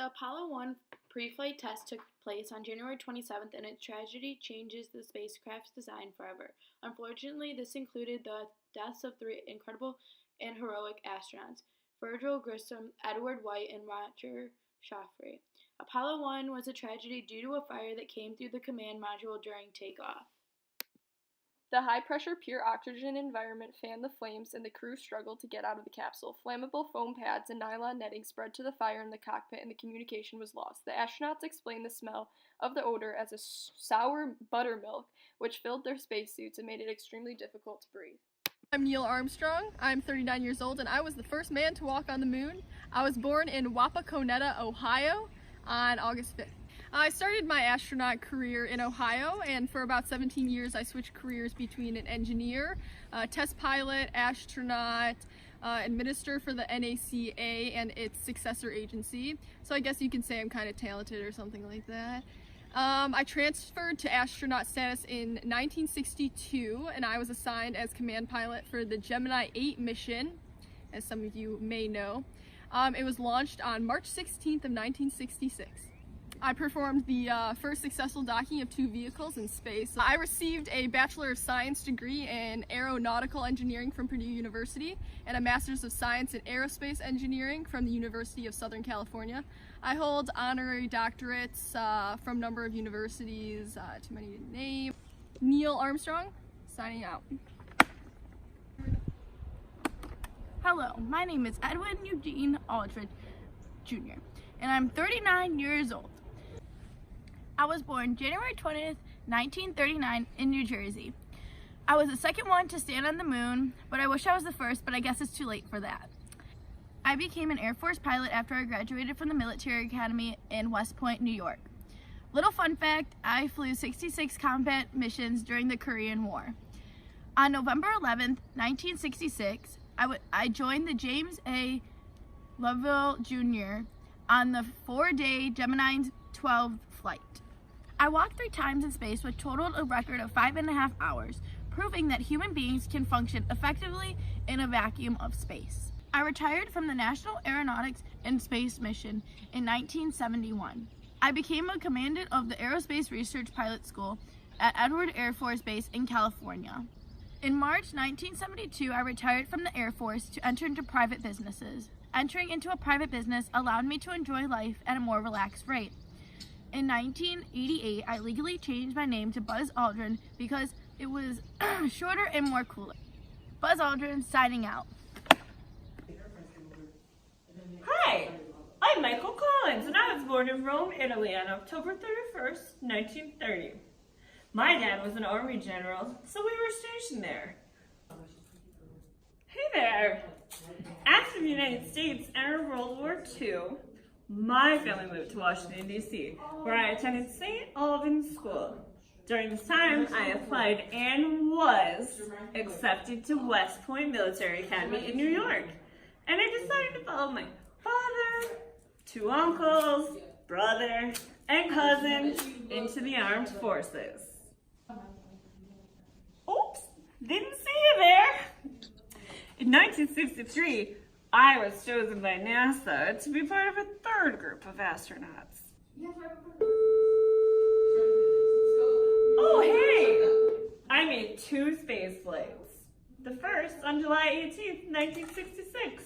The Apollo 1 pre-flight test took place on January 27th, and its tragedy changes the spacecraft's design forever. Unfortunately, this included the deaths of three incredible and heroic astronauts: Virgil Grissom, Edward White, and Roger Shaffer. Apollo 1 was a tragedy due to a fire that came through the command module during takeoff. The high-pressure pure oxygen environment fanned the flames, and the crew struggled to get out of the capsule. Flammable foam pads and nylon netting spread to the fire in the cockpit, and the communication was lost. The astronauts explained the smell of the odor as a sour buttermilk, which filled their spacesuits and made it extremely difficult to breathe. I'm Neil Armstrong. I'm 39 years old, and I was the first man to walk on the moon. I was born in Wapakoneta, Ohio, on August 5th. I started my astronaut career in Ohio, and for about 17 years I switched careers between an engineer, test pilot, astronaut, administrator for the NACA and its successor agency. So I guess you could say I'm kind of talented or something like that. I transferred to astronaut status in 1962, and I was assigned as command pilot for the Gemini 8 mission, as some of you may know. It was launched on March 16th of 1966. I performed the first successful docking of two vehicles in space. I received a Bachelor of Science degree in Aeronautical Engineering from Purdue University and a Master's of Science in Aerospace Engineering from the University of Southern California. I hold honorary doctorates from a number of universities, too many to name. Neil Armstrong, signing out. Hello, my name is Edwin Eugene Aldridge Jr., and I'm 39 years old. I was born January 20th, 1939 in New Jersey. I was the second one to stand on the moon, but I wish I was the first, but I guess it's too late for that. I became an Air Force pilot after I graduated from the Military Academy in West Point, New York. Little fun fact, I flew 66 combat missions during the Korean War. On November 11th, 1966, I joined the James A. Lovell Jr. on the 4-day Gemini 12 flight. I walked 3 times in space, which totaled a record of 5.5 hours, proving that human beings can function effectively in a vacuum of space. I retired from the National Aeronautics and Space Mission in 1971. I became a commandant of the Aerospace Research Pilot School at Edwards Air Force Base in California. In March 1972, I retired from the Air Force to enter into private businesses. Entering into a private business allowed me to enjoy life at a more relaxed rate. In 1988, I legally changed my name to Buzz Aldrin because it was shorter and more cooler. Buzz Aldrin, signing out. Hi, I'm Michael Collins, and I was born in Rome, Italy on October 31st, 1930. My dad was an army general, so we were stationed there. Hey there! After the United States entered World War II, my family moved to Washington, D.C., where I attended St. Albans School. During this time, I applied and was accepted to West Point Military Academy in New York. And I decided to follow my father, 2 uncles, brother, and cousin into the armed forces. Oops, didn't see you there. In 1963, I was chosen by NASA to be part of a 3rd group of astronauts. Oh, hey! I made 2 space flights. The first on July 18th, 1966.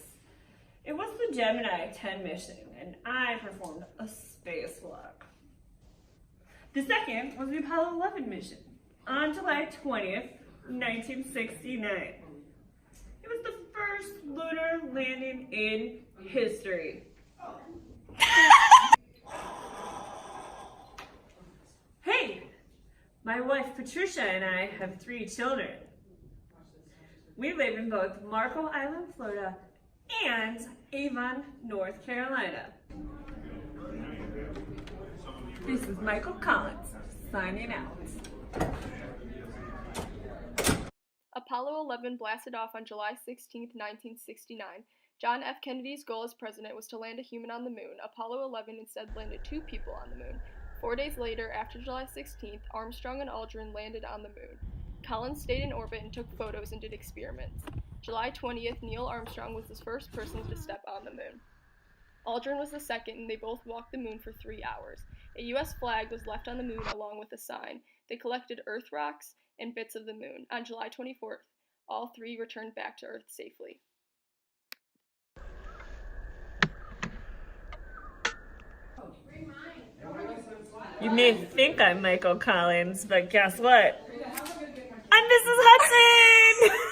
It was the Gemini 10 mission, and I performed a spacewalk. The second was the Apollo 11 mission on July 20th, 1969. It was the first lunar landing in history. Hey, my wife Patricia and I have 3 children. We live in both Marco Island, Florida, and Avon, North Carolina. This is Michael Collins, signing out. Apollo 11 blasted off on July 16, 1969. John F. Kennedy's goal as president was to land a human on the moon. Apollo 11 instead landed 2 people on the moon. 4 days later, after July 16th, Armstrong and Aldrin landed on the moon. Collins stayed in orbit and took photos and did experiments. July 20th, Neil Armstrong was the first person to step on the moon. Aldrin was the second, and they both walked the moon for 3 hours. A U.S. flag was left on the moon along with a sign. They collected Earth rocks and bits of the moon. On July 24th, all three returned back to Earth safely. You may think I'm Michael Collins, but guess what? I'm Mrs. Hudson!